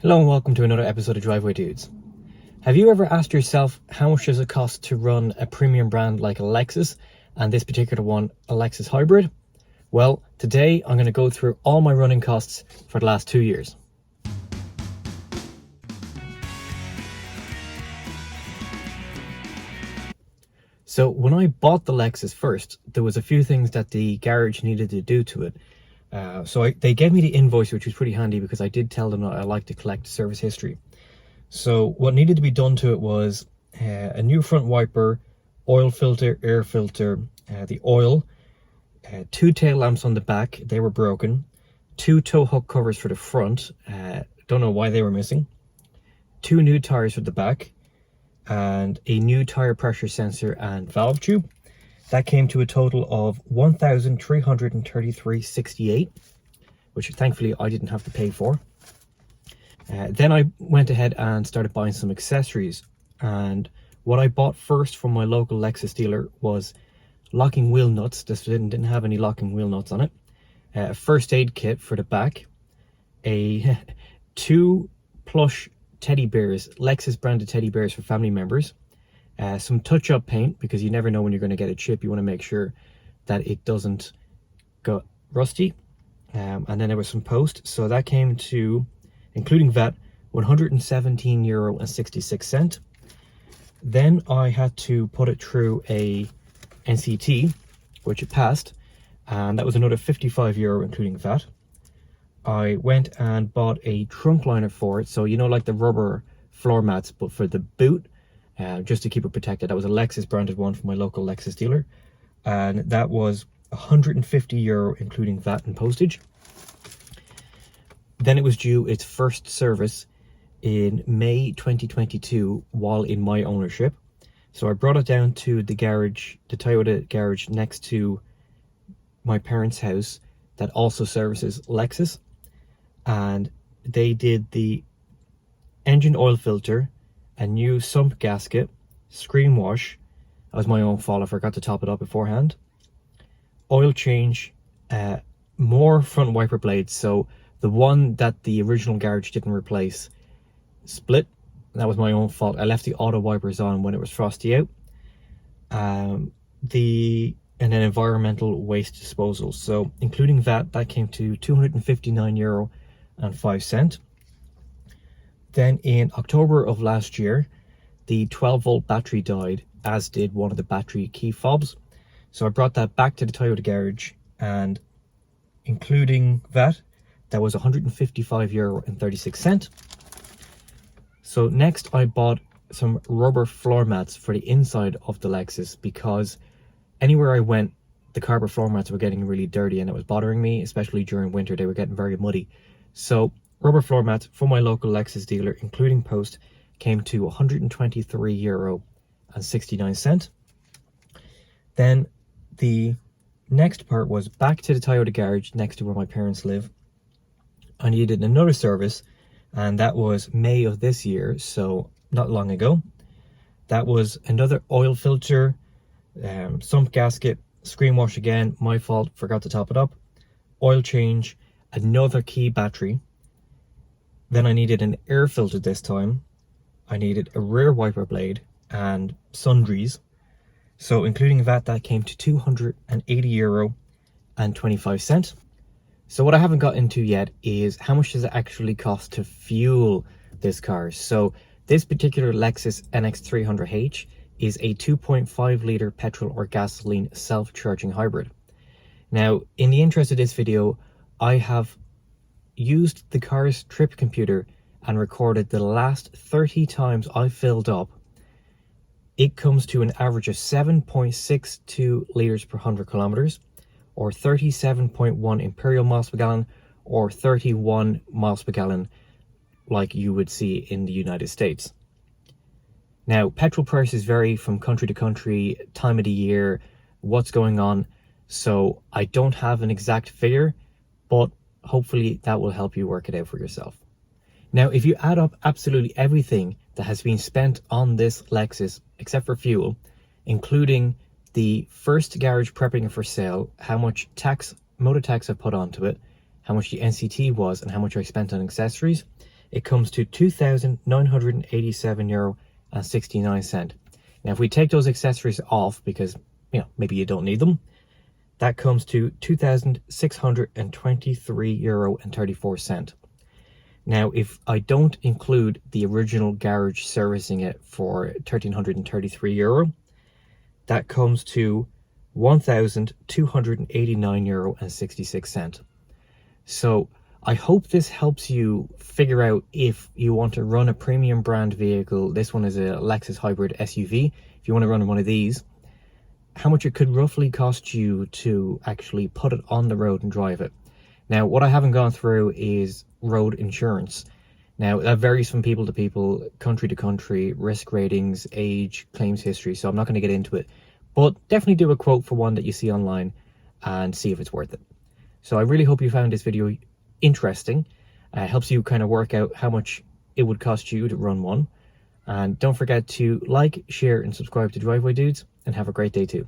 Hello and welcome to another episode of Driveway Dudes. Have you ever asked yourself how much does it cost to run a premium brand like a Lexus, and this particular one, a Lexus Hybrid? Well, today I'm going to go through all my running costs for the last 2 years. So when I bought the Lexus first, there was a few things that the garage needed to do to it. They gave me the invoice, which was pretty handy because I did tell them that I like to collect service history. So what needed to be done to it was a new front wiper, oil filter, air filter, the oil, 2 tail lamps on the back, they were broken, 2 tow hook covers for the front, don't know why they were missing, 2 new tires for the back, and a new tire pressure sensor and valve tube. That came to a total of $1,333.68, which thankfully I didn't have to pay for. Then I went ahead and started buying some accessories, and what I bought first from my local Lexus dealer was locking wheel nuts. This didn't have any locking wheel nuts on it. A first aid kit for the back, 2 plush teddy bears, Lexus branded teddy bears for family members, some touch-up paint because you never know when you're going to get a chip. You want to make sure that it doesn't go rusty, and then there was some post, so that came to, including VAT, €117.66. Then I had to put it through a NCT, which it passed, and that was another €55 including VAT. I went and bought a trunk liner for it, so you know, like the rubber floor mats, but for the boot, just to keep it protected. That was a Lexus branded one from my local Lexus dealer, and that was €150 including VAT and postage. Then it was due its first service in May 2022 while in my ownership. So I brought it down to the garage, the Toyota garage next to my parents' house that also services Lexus, and they did the engine oil filter, a new sump gasket, screen wash. That was my own fault, I forgot to top it up beforehand. Oil change, more front wiper blades. So the one that the original garage didn't replace split. That was my own fault. I left the auto wipers on when it was frosty out. And then environmental waste disposal. So including that, that came to €259.05. Then in October of last year, the 12-volt battery died, as did one of the battery key fobs. So I brought that back to the Toyota garage, and including that, that was €155.36. So next I bought some rubber floor mats for the inside of the Lexus, because anywhere I went, the carbon floor mats were getting really dirty and it was bothering me, especially during winter. They were getting very muddy. So rubber floor mats from my local Lexus dealer, including post, came to €123.69. Then the next part was back to the Toyota garage next to where my parents live. I needed another service, and that was May of this year, so not long ago. That was another oil filter, sump gasket, screen wash again, my fault, forgot to top it up, oil change, another key battery. Then I needed an air filter this time. I needed a rear wiper blade and sundries. So including that came to €280.25. So what I haven't got into yet is how much does it actually cost to fuel this car. So this particular Lexus NX300h is a 2.5 litre petrol or gasoline self-charging hybrid. Now, in the interest of this video, I have used the car's trip computer and recorded the last 30 times I filled up. It comes to an average of 7.62 litres per 100 kilometers, or 37.1 imperial miles per gallon, or 31 miles per gallon like you would see in the United States. Now, petrol prices vary from country to country, time of the year, what's going on, so I don't have an exact figure, but hopefully that will help you work it out for yourself. Now, if you add up absolutely everything that has been spent on this Lexus, except for fuel, including the first garage prepping it for sale, how much motor tax I put onto it, how much the NCT was, and how much I spent on accessories, it comes to €2,987.69. Now, if we take those accessories off, because maybe you don't need them, that comes to €2,623.34. Now, if I don't include the original garage servicing it for €1,333, that comes to €1,289.66. So I hope this helps you figure out if you want to run a premium brand vehicle. This one is a Lexus Hybrid SUV. If you want to run one of these, how much it could roughly cost you to actually put it on the road and drive it. Now, what I haven't gone through is road insurance. Now, that varies from people to people, country to country, risk ratings, age, claims history, so I'm not going to get into it. But definitely do a quote for one that you see online and see if it's worth it. So I really hope you found this video interesting. It helps you kind of work out how much it would cost you to run one. And don't forget to like, share, and subscribe to Driveway Dudes, and have a great day too.